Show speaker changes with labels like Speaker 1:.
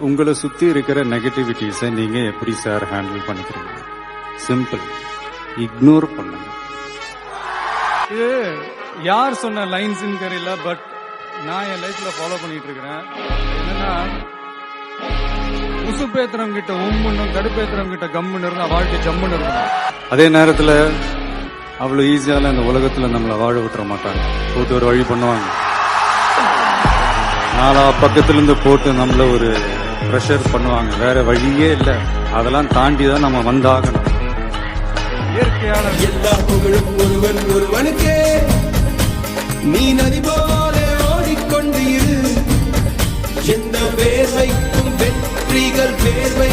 Speaker 1: உங்களை சுத்தி இருக்கிற நெகட்டிவிட்டிஸை நீங்க எப்படி சார் ஹேண்டில் பண்ணிக்கிறீங்க? சிம்பிள், இக்னோர் பண்ணுங்க.
Speaker 2: இது யார் சொன்ன லைன்ஸ்ன்னு தெரியல, பட் நான் என் லைஃப்ல ஃபாலோ பண்ணிட்டு இருக்கிறேன். என்னன்னா, உசுப்பேத்திரம் கிட்ட உம்முன்னும் கடுப்பேத்திரம் கிட்ட கம்முன்னு இருந்தா வாழ்க்கை ஜம்முன்னு இருக்கணும்.
Speaker 1: அதே நேரத்துல அவ்வளவு ஈஸியால இந்த உலகத்துல நம்மளை வாழ விட்டுற மாட்டாங்க. போட்டு ஒரு வழி பண்ணுவாங்க. நாலா பக்கத்துல இருந்து போட்டு நம்மள ஒரு ப்ரெஷர் பண்ணுவாங்க. வேற வழியே இல்லை. அதெல்லாம் தாண்டி தான் நம்ம வந்தாகணும்.
Speaker 2: இயற்கையான
Speaker 3: எல்லா புகழும் ஒருவனுக்கே, நீ நதி போல ஓடிக்கொண்டு இரு. எந்த வேர்வைக்கும் வெற்றிகள் வேர்வை